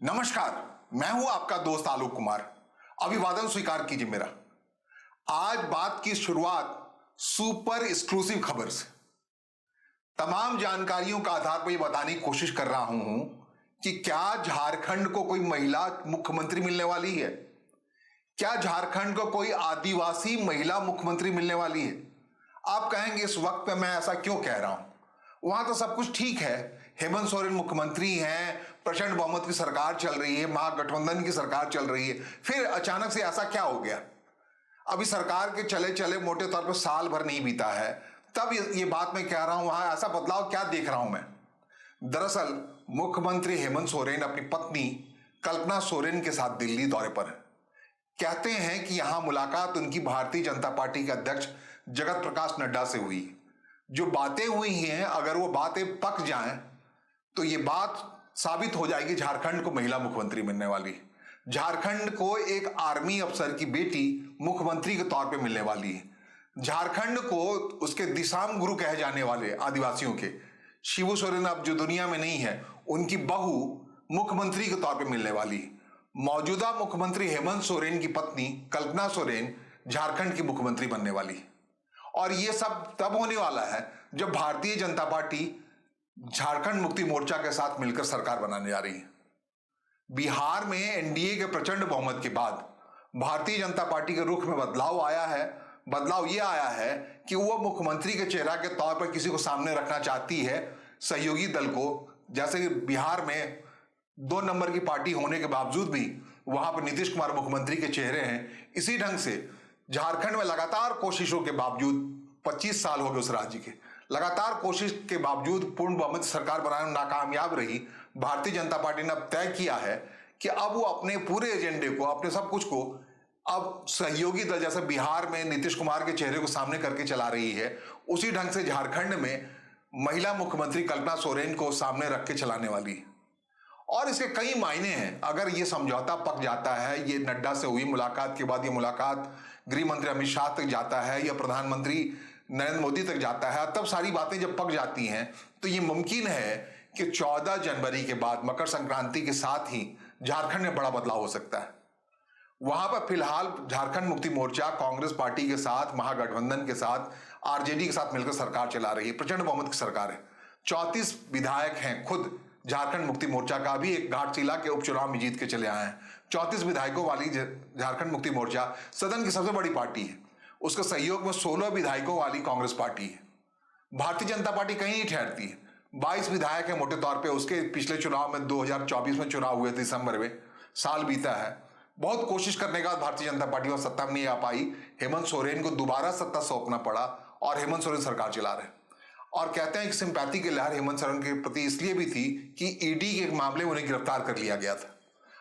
नमस्कार। मैं हूं आपका दोस्त आलोक कुमार। अभिवादन स्वीकार कीजिए मेरा। आज बात की शुरुआत सुपर एक्सक्लूसिव खबर से। तमाम जानकारियों का आधार पर यह बताने की कोशिश कर रहा हूं कि क्या झारखंड को कोई महिला मुख्यमंत्री मिलने वाली है। क्या झारखंड को कोई आदिवासी महिला मुख्यमंत्री मिलने वाली है। आप कहेंगे इस वक्त पे मैं ऐसा क्यों कह रहा हूं। वहां तो सब कुछ ठीक है, हेमंत सोरेन मुख्यमंत्री हैं, प्रचंड बहुमत की सरकार चल रही है, महागठबंधन की सरकार चल रही है, फिर अचानक से ऐसा क्या हो गया। अभी सरकार के चले चले मोटे तौर पर साल भर नहीं बीता है, तब ये बात मैं कह रहा हूं वहां ऐसा बदलाव क्या देख रहा हूं मैं। दरअसल मुख्यमंत्री हेमंत सोरेन अपनी पत्नी कल्पना सोरेन के साथ दिल्ली दौरे पर है। कहते हैं कि यहां मुलाकात उनकी भारतीय जनता पार्टी के अध्यक्ष जगत प्रकाश नड्डा से हुई। जो बातें हुई हैं, अगर वो बातें पक जाएं तो ये बात साबित हो जाएगी झारखंड को महिला मुख्यमंत्री मिलने वाली। झारखंड को एक आर्मी अफसर की बेटी मुख्यमंत्री के तौर पे मिलने वाली है। झारखंड को उसके दिशाम गुरु कहे जाने वाले आदिवासियों के शिबू सोरेन अब जो दुनिया में नहीं है, उनकी बहू मुख्यमंत्री के तौर पे मिलने वाली है। मौजूदा मुख्यमंत्री हेमंत सोरेन की पत्नी कल्पना सोरेन झारखंड की मुख्यमंत्री बनने वाली है। और यह सब तब होने वाला है जब भारतीय जनता पार्टी झारखंड मुक्ति मोर्चा के साथ मिलकर सरकार बनाने जा रही है। बिहार में एनडीए के प्रचंड बहुमत के बाद भारतीय जनता पार्टी के रुख में बदलाव आया है। बदलाव यह आया है कि वह मुख्यमंत्री के चेहरा के तौर पर किसी को सामने रखना चाहती है, सहयोगी दल को। जैसे कि बिहार में 2 नंबर की पार्टी होने के बावजूद भी वहां पर नीतीश कुमार मुख्यमंत्री के चेहरे हैं। इसी ढंग से झारखंड में लगातार कोशिशों के बावजूद 25 साल हो गए उस राज्य के, लगातार कोशिश के बावजूद पूर्ण बहुमत सरकार बनाने में नाकामयाब रही। भारतीय जनता पार्टी ने अब तय किया है कि अब वो अपने पूरे एजेंडे को, अपने सब कुछ को अब सहयोगी दल जैसे बिहार में नीतीश कुमार के चेहरे को सामने करके चला रही है। उसी ढंग से झारखंड में महिला मुख्यमंत्री कल्पना सोरेन को सामने रख के चलाने वाली है। और इसके कई मायने हैं। अगर ये समझौता पक जाता है, ये नड्डा से हुई मुलाकात के बाद ये मुलाकात गृह मंत्री अमित शाह तक जाता है या प्रधानमंत्री नरेंद्र मोदी तक जाता है, तब सारी बातें जब पक जाती हैं तो ये मुमकिन है कि 14 जनवरी के बाद मकर संक्रांति के साथ ही झारखंड में बड़ा बदलाव हो सकता है। वहां पर फिलहाल झारखंड मुक्ति मोर्चा कांग्रेस पार्टी के साथ, महागठबंधन के साथ, आरजेडी के साथ मिलकर सरकार चला रही है। प्रचंड बहुमत की सरकार है। 34 विधायक हैं खुद झारखंड मुक्ति मोर्चा का, भी एक घाटशिला के उपचुनाव में जीत के चले आए हैं। 34 विधायकों वाली झारखंड मुक्ति मोर्चा सदन की सबसे बड़ी पार्टी है। उसके सहयोग में 16 विधायकों वाली कांग्रेस पार्टी है। भारतीय जनता पार्टी कहीं नहीं ठहरती है। 22 विधायक है मोटे तौर पे। उसके पिछले चुनाव में 2024 में चुनाव हुए थे, दिसंबर में, साल बीता है। बहुत कोशिश करने के बाद भारतीय जनता पार्टी वह सत्ता में नहीं आ पाई। हेमंत सोरेन को दोबारा सत्ता सौंपना पड़ा और हेमंत सोरेन सरकार चला रहे। और कहते हैं कि सिंपैथी की लहर हेमंत सोरेन के प्रति इसलिए भी थी कि ईडी के मामले में उन्हें गिरफ्तार कर लिया गया था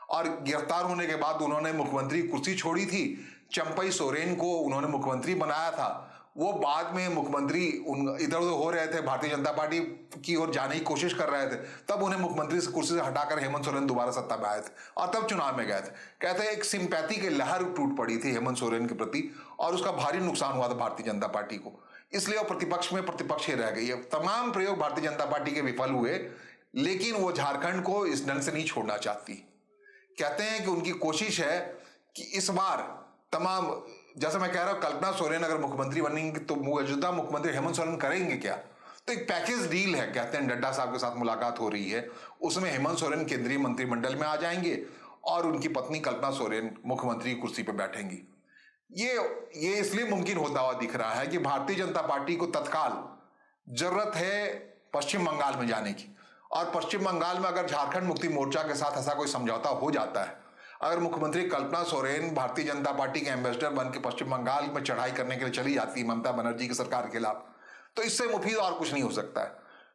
और गिरफ्तार होने के बाद उन्होंने मुख्यमंत्री कुर्सी छोड़ी थी। चंपई सोरेन को उन्होंने मुख्यमंत्री बनाया था। वो बाद में मुख्यमंत्री इधर उधर हो रहे थे, भारतीय जनता पार्टी की ओर जाने की कोशिश कर रहे थे, तब उन्हें मुख्यमंत्री से कुर्सी से हटाकर हेमंत सोरेन दोबारा सत्ता में आए थे और तब चुनाव में गए थे। कहते हैं एक सिंपैथी की लहर टूट पड़ी थी हेमंत सोरेन के प्रति और उसका भारी नुकसान हुआ था भारतीय जनता पार्टी को। इसलिए वो प्रतिपक्ष में प्रतिपक्ष ही रह गई है। तमाम प्रयोग भारतीय जनता पार्टी के विफल हुए, लेकिन वो झारखंड को इस ढंग से नहीं छोड़ना चाहती। कहते हैं कि उनकी कोशिश है कि इस बार तमाम, जैसा मैं कह रहा हूं, कल्पना सोरेन अगर मुख्यमंत्री बनेंगे तो मौजूदा मुख्यमंत्री हेमंत सोरेन करेंगे क्या। तो एक पैकेज डील है। कहते हैं नड्डा साहब के साथ मुलाकात हो रही है, उसमें हेमंत सोरेन केंद्रीय मंत्रिमंडल में आ जाएंगे और उनकी पत्नी कल्पना सोरेन मुख्यमंत्री की कुर्सी पर बैठेंगी। ये इसलिए मुमकिन होता हुआ दिख रहा है कि भारतीय जनता पार्टी को तत्काल जरूरत है पश्चिम बंगाल में जाने की। और पश्चिम बंगाल में अगर झारखंड मुक्ति मोर्चा के साथ ऐसा कोई समझौता हो जाता है, अगर मुख्यमंत्री कल्पना सोरेन भारतीय जनता पार्टी के एम्बेसडर बन के पश्चिम बंगाल में चढ़ाई करने के लिए चली जाती है ममता बनर्जी की सरकार के खिलाफ, तो इससे मुफीद और कुछ नहीं हो सकता है।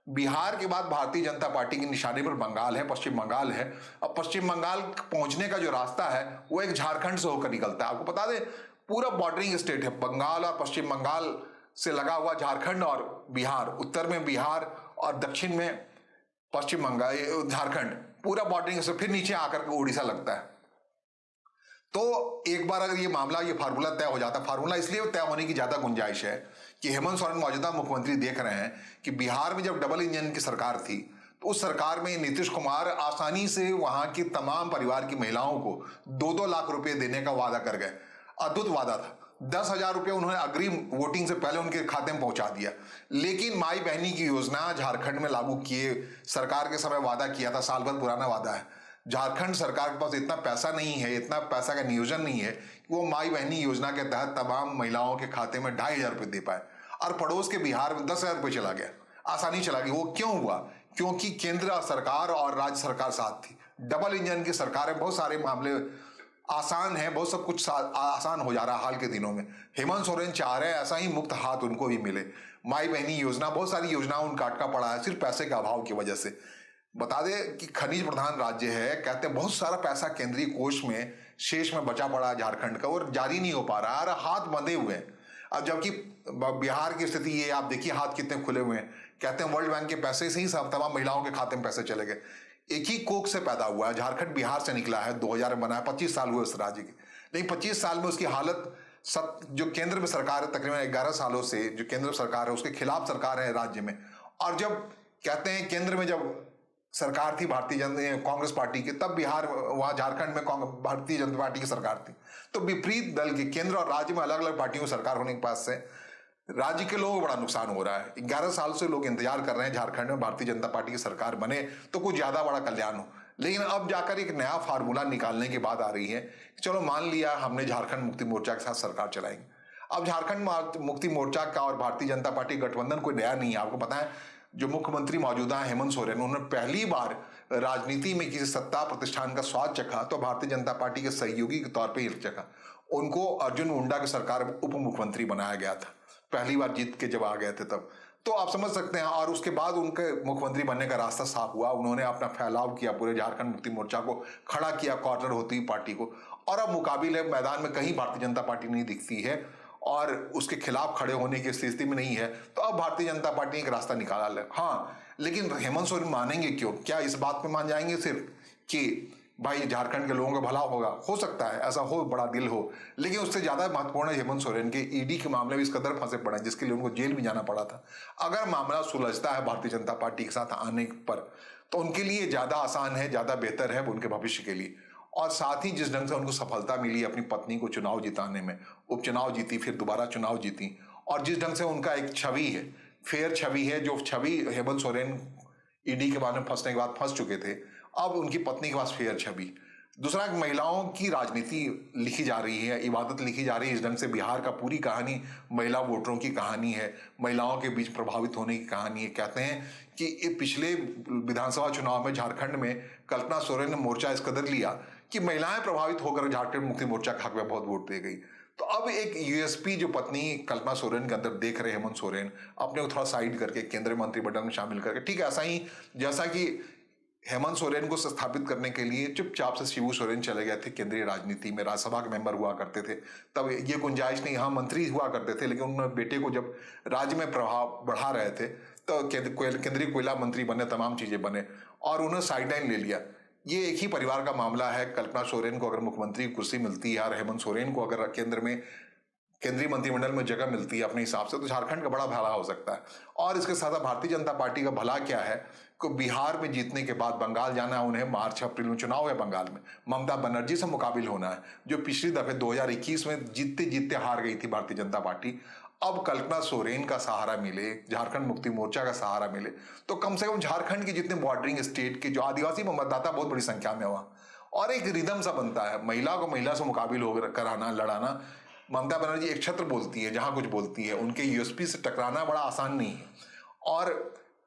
बिहार के बाद भारतीय जनता पार्टी की निशाने पर बंगाल है, पश्चिम बंगाल है। अब पश्चिम बंगाल पहुंचने का जो रास्ता है वो एक झारखंड से होकर निकलता है। आपको बता दें, पूरा बॉर्डरिंग स्टेट है। बंगाल और पश्चिम बंगाल से लगा हुआ झारखंड और बिहार, उत्तर में बिहार और दक्षिण में पश्चिम बंगाल, झारखंड, पूरा बॉर्डरिंग से फिर नीचे आकर के उड़ीसा लगता है। तो एक बार अगर ये मामला, ये फार्मूला तय हो जाता, फार्मूला इसलिए तय होने की ज्यादा गुंजाइश है कि हेमंत सोरेन मौजूदा मुख्यमंत्री देख रहे हैं कि बिहार में जब डबल इंजन की सरकार थी तो उस सरकार में नीतीश कुमार आसानी से वहां की तमाम परिवार की महिलाओं को 2-2 लाख रुपए देने का वादा कर गए। अद्भुत वादा था। 10,000 रुपये उन्होंने अग्रिम वोटिंग से पहले उनके खाते में पहुंचा दिया। लेकिन माई बहनी की योजना झारखंड में लागू किए, सरकार के समय वादा किया था, साल भर पुराना वादा है। झारखंड सरकार के पास इतना पैसा नहीं है, इतना पैसा का नियोजन नहीं है कि वो माई बहनी योजना के तहत तमाम महिलाओं के खाते में 2,500 रुपये दे पाए। और पड़ोस के बिहार में 10,000 रुपये चला गया, आसानी चला गई। वो क्यों हुआ? क्योंकि केंद्र सरकार और राज्य सरकार साथ थी। डबल इंजन की सरकार है, बहुत सारे मामले आसान है, बहुत सब कुछ आसान हो जा रहा है हाल के दिनों में। हेमंत सोरेन चाह रहे हैं ऐसा ही मुक्त हाथ उनको भी मिले। माई बहनी योजना, बहुत सारी योजनाओं उनका अटका पड़ा है सिर्फ पैसे के अभाव की वजह से। बता दें कि खनिज प्रधान राज्य है, कहते हैं बहुत सारा पैसा केंद्रीय कोष में शेष में बचा पड़ा है झारखंड का और जारी नहीं हो पा रहा है और हाथ बंधे हुए हैं। अब जबकि बिहार की स्थिति ये, आप देखिए हाथ कितने खुले हुए हैं। कहते हैं वर्ल्ड बैंक के पैसे से ही सब तमाम महिलाओं के खाते में पैसे चले गए। एक ही कोख से पैदा हुआ है झारखंड, बिहार से निकला है, 2000 में बना है, 25 साल हुए उस राज्य के। लेकिन 25 साल में उसकी हालत जो केंद्र में सरकार है, तकरीबन 11 सालों से जो केंद्र सरकार है उसके खिलाफ सरकार है राज्य में। और जब कहते हैं केंद्र में जब सरकार थी भारतीय जनता कांग्रेस पार्टी की, तब बिहार वहां झारखंड में भारतीय जनता पार्टी की सरकार थी। तो विपरीत दल की केंद्र और राज्य में अलग अलग पार्टियों की सरकार होने के पास से राज्य के लोगों को बड़ा नुकसान हो रहा है। 11 साल से लोग इंतजार कर रहे हैं झारखंड में भारतीय जनता पार्टी की सरकार बने तो कुछ ज्यादा बड़ा कल्याण हो। लेकिन अब जाकर एक नया फार्मूला निकालने की बात आ रही है। चलो मान लिया हमने झारखंड मुक्ति मोर्चा के साथ सरकार चलाएंगे। अब झारखंड मुक्ति मोर्चा का और भारतीय जनता पार्टी गठबंधन कोई नया नहीं है। आपको पता है जो मुख्यमंत्री मौजूदा हेमंत सोरेन, उन्होंने पहली बार राजनीति में किसी सत्ता प्रतिष्ठान का स्वाद चखा तो भारतीय जनता पार्टी के सहयोगी के तौर पर ही चखा। उनको अर्जुन मुंडा की सरकार में उप मुख्यमंत्री बनाया गया था, पहली बार जीत के जब आ गए थे तब। तो आप समझ सकते हैं। और उसके बाद उनके मुख्यमंत्री बनने का रास्ता साफ हुआ। उन्होंने अपना फैलाव किया, पूरे झारखंड मुक्ति मोर्चा को खड़ा किया, कॉर्नर होती हुई पार्टी को। और अब मुकाबले मैदान में कहीं भारतीय जनता पार्टी नहीं दिखती है और उसके खिलाफ खड़े होने की स्थिति में नहीं है। तो अब भारतीय जनता पार्टी ने एक रास्ता निकाला है। हाँ, लेकिन हेमंत सोरेन मानेंगे क्यों? क्या इस बात में मान जाएंगे सिर्फ कि भाई झारखंड के लोगों का भला होगा? हो सकता है ऐसा हो, बड़ा दिल हो। लेकिन उससे ज्यादा महत्वपूर्ण है हेमंत सोरेन के ईडी के मामले में इस कदर फंसे पड़े हैं जिसके लिए उनको जेल भी जाना पड़ा था। अगर मामला सुलझता है भारतीय जनता पार्टी के साथ आने पर तो उनके लिए ज्यादा आसान है, ज्यादा बेहतर है उनके भविष्य के लिए। और साथ ही जिस ढंग से उनको सफलता मिली अपनी पत्नी को चुनाव जिताने में, उपचुनाव जीती, फिर दोबारा चुनाव जीती, और जिस ढंग से उनका एक छवि है, फेयर छवि है, जो छवि हेमंत सोरेन ईडी के बाद में फंसने के बाद फंस चुके थे, अब उनकी पत्नी के पास फेयर छवि। दूसरा, महिलाओं की राजनीति लिखी जा रही है, इबादत लिखी जा रही है। इस ढंग से बिहार का पूरी कहानी महिला वोटरों की कहानी है, महिलाओं के बीच प्रभावित होने की कहानी है। कहते हैं कि पिछले विधानसभा चुनाव में झारखंड में कल्पना सोरेन ने मोर्चा इस कदर लिया कि महिलाएं प्रभावित होकर झारखंड मुक्ति मोर्चा के हक में बहुत वोट दे गई। तो अब एक यूएसपी जो पत्नी कल्पना सोरेन के अंदर देख रहे हेमंत सोरेन, अपने को थोड़ा साइड करके केंद्रीय मंत्रिमंडल में शामिल करके, ठीक है ऐसा ही जैसा कि हेमंत सोरेन को स्थापित करने के लिए चुपचाप से शिबू सोरेन चले गए थे केंद्रीय राजनीति में, राज्यसभा के मेंबर हुआ करते थे, तब ये गुंजाइश नहीं, हाँ मंत्री हुआ करते थे, लेकिन उन्होंने बेटे को जब राज्य में प्रभाव बढ़ा रहे थे तो केंद्रीय कोयला मंत्री बने, तमाम चीजें बने और उन्होंने साइडलाइन ले लिया। ये एक ही परिवार का मामला है। कल्पना सोरेन को अगर मुख्यमंत्री की कुर्सी मिलती है और हेमंत सोरेन को अगर केंद्र में केंद्रीय मंत्रिमंडल में जगह मिलती है अपने हिसाब से, तो झारखंड का बड़ा भला हो सकता है। और इसके साथ भारतीय जनता पार्टी का भला क्या है कि बिहार में जीतने के बाद बंगाल जाना है उन्हें, मार्च अप्रैल में चुनाव है बंगाल में, ममता बनर्जी से मुकाबिल होना है जो पिछली दफे 2021 में जीतते जीतते हार गई थी भारतीय जनता पार्टी। अब कल्पना सोरेन का सहारा मिले, झारखंड मुक्ति मोर्चा का सहारा मिले, तो कम से कम झारखंड के जितने बॉर्डरिंग स्टेट के जो आदिवासी मतदाता बहुत बड़ी संख्या में हुआ और एक रिदम सा बनता है। महिला को महिला से मुकाबिल होकर कराना, लड़ाना। ममता बनर्जी एक छत्र बोलती है, जहां कुछ बोलती है, उनके यूएसपी से टकराना बड़ा आसान नहीं है। और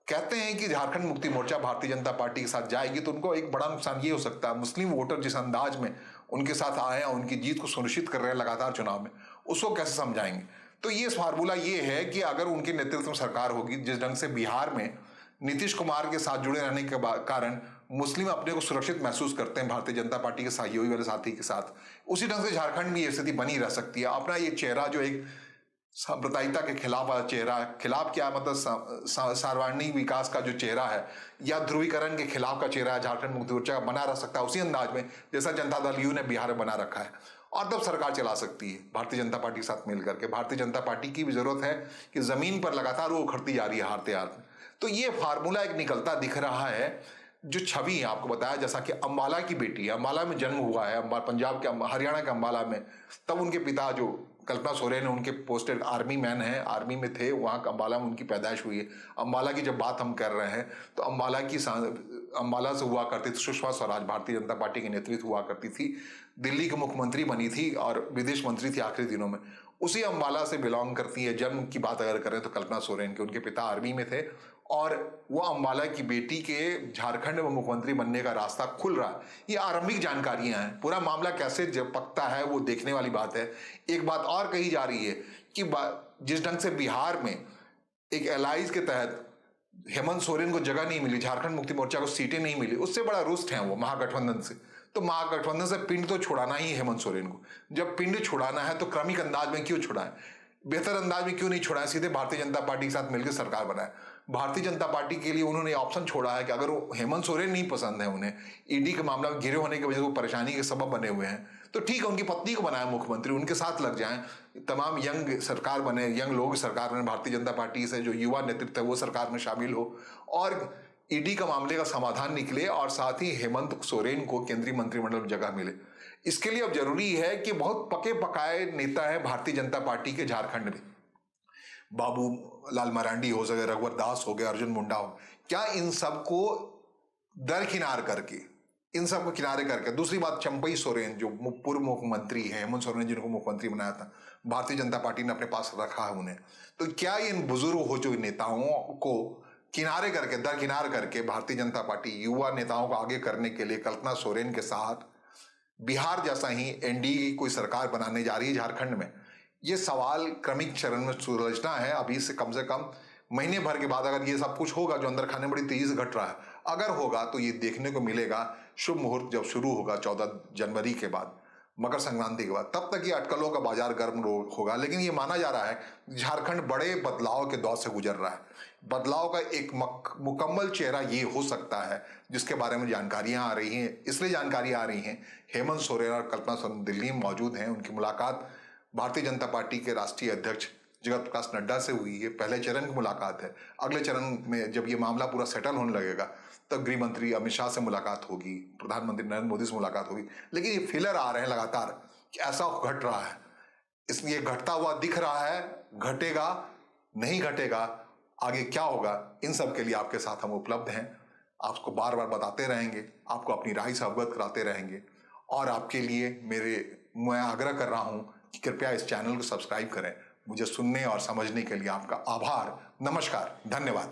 कहते हैं कि झारखंड मुक्ति मोर्चा भारतीय जनता पार्टी के साथ जाएगी तो उनको एक बड़ा नुकसान ये हो सकता है, मुस्लिम वोटर जिस अंदाज में उनके साथ आए हैं, उनकी जीत को सुनिश्चित कर रहे हैं लगातार चुनाव में, उसको कैसे समझाएंगे। तो ये फार्मूला ये है कि अगर उनके नेतृत्व में सरकार होगी, जिस ढंग से बिहार में नीतीश कुमार के साथ जुड़े रहने के कारण मुस्लिम अपने को सुरक्षित महसूस करते हैं भारतीय जनता पार्टी के सहयोगी वाले साथी के साथ, उसी ढंग से झारखंड में ये स्थिति बनी रह सकती है। अपना ये चेहरा जो एक सांप्रदायिकता के खिलाफ वाला चेहरा, खिलाफ क्या मतलब सर्वांगीण विकास का जो चेहरा है या ध्रुवीकरण के खिलाफ का चेहरा है, झारखंड मुक्ति मोर्चा बना रह सकता है उसी अंदाज में जैसा जनता दल यू ने बिहार में बना रखा है। और तब सरकार चला सकती है भारतीय जनता पार्टी के साथ मिलकर के। भारतीय जनता पार्टी की भी जरूरत है कि जमीन पर लगातार वो उखड़ती जा रही है हारते हारते। तो ये फार्मूला एक निकलता दिख रहा है। जो छवि आपको बताया, जैसा कि अंबाला की बेटी है, अंबाला में जन्म हुआ है, पंजाब के हरियाणा के अंबाला में, तब उनके पिता जो कल्पना सोरेन है उनके पोस्टेड आर्मी मैन है, आर्मी में थे, वहाँ अंबाला में उनकी पैदाइश हुई है। अंबाला की जब बात हम कर रहे हैं तो अंबाला से हुआ करती थी सुषमा स्वराज, भारतीय जनता पार्टी के नेतृत्व हुआ करती थी, दिल्ली की मुख्यमंत्री बनी थी और विदेश मंत्री थी आखिरी दिनों में। उसी अंबाला से बिलोंग करती है। जन्म की बात अगर करें तो कल्पना सोरेन के, उनके पिता आर्मी में थे और वो अंबाला की बेटी के झारखंड में मुख्यमंत्री बनने का रास्ता खुल रहा है। ये आरंभिक जानकारियां हैं, पूरा मामला कैसे जब पकता है वो देखने वाली बात है। एक बात और कही जा रही है कि जिस ढंग से बिहार में एक एलाइज के तहत हेमंत सोरेन को जगह नहीं मिली, झारखंड मुक्ति मोर्चा को सीटें नहीं मिली, उससे बड़ा रुष्ट है वो महागठबंधन से। तो महागठबंधन से पिंड तो छुड़ाना ही हेमंत सोरेन को। जब पिंड छुड़ाना है तो क्रमिक अंदाज में क्यों छुड़ाए, बेहतर अंदाज में क्यों नहीं छुड़ाए, सीधे भारतीय जनता पार्टी के साथ मिलकर सरकार बनाए। भारतीय जनता पार्टी के लिए उन्होंने ऑप्शन छोड़ा है कि अगर वो हेमंत सोरेन नहीं पसंद है, उन्हें ईडी के मामला में घिरे होने की वजह से वो परेशानी के सबब बने हुए हैं, तो ठीक है, उनकी पत्नी को बनाए मुख्यमंत्री, उनके साथ लग जाएं, तमाम यंग सरकार बने, यंग लोग सरकार बने, भारतीय जनता पार्टी से जो युवा नेतृत्व है वो सरकार में शामिल हो और ईडी का मामले का समाधान निकले और साथ ही हेमंत सोरेन को केंद्रीय मंत्रिमंडल में जगह मिले। इसके लिए अब जरूरी है कि बहुत पके पकाए नेता है भारतीय जनता पार्टी के झारखंड में, बाबू लाल मरांडी हो सके, रघुवर दास हो गए, अर्जुन मुंडा हो, क्या इन सबको दरकिनार करके, इन सबको किनारे करके, दूसरी बात चंपई सोरेन जो पूर्व मुख्यमंत्री है, हेमंत सोरेन ने जिनको मुख्यमंत्री बनाया था, भारतीय जनता पार्टी ने अपने पास रखा है उन्हें, तो क्या इन बुजुर्ग हो जो नेताओं को किनारे करके, दरकिनार करके भारतीय जनता पार्टी युवा नेताओं को आगे करने के लिए कल्पना सोरेन के साथ बिहार जैसा ही एनडीए की कोई सरकार बनाने जा रही है झारखंड में? ये सवाल क्रमिक चरण में सुलझना है। अभी से कम महीने भर के बाद अगर ये सब कुछ होगा जो अंदर खाने बड़ी तेजी से घट रहा है, अगर होगा तो ये देखने को मिलेगा शुभ मुहूर्त जब शुरू होगा 14 जनवरी के बाद, मकर संक्रांति के बाद। तब तक ये अटकलों का बाजार गर्म होगा, लेकिन ये माना जा रहा है झारखंड बड़े बदलाव के दौर से गुजर रहा है। बदलाव का एक मुकम्मल चेहरा ये हो सकता है जिसके बारे में जानकारियां आ रही हैं। इसलिए जानकारियां आ रही हैं, हेमंत सोरेन और कल्पना सोरेन दिल्ली में मौजूद हैं, उनकी मुलाकात भारतीय जनता पार्टी के राष्ट्रीय अध्यक्ष जगत प्रकाश नड्डा से हुई है, पहले चरण की मुलाकात है। अगले चरण में जब ये मामला पूरा सेटल होने लगेगा तब गृह मंत्री अमित शाह से मुलाकात होगी, प्रधानमंत्री नरेंद्र मोदी से मुलाकात होगी। लेकिन ये फिलर आ रहे हैं लगातार कि ऐसा घट रहा है, इसलिए घटता हुआ दिख रहा है, घटेगा नहीं घटेगा, आगे क्या होगा, इन सब के लिए आपके साथ हम उपलब्ध हैं। आपको बार बार बताते रहेंगे, आपको अपनी राय से अवगत कराते रहेंगे और आपके लिए मैं आग्रह कर रहा हूं कि कृपया इस चैनल को सब्सक्राइब करें। मुझे सुनने और समझने के लिए आपका आभार, नमस्कार, धन्यवाद।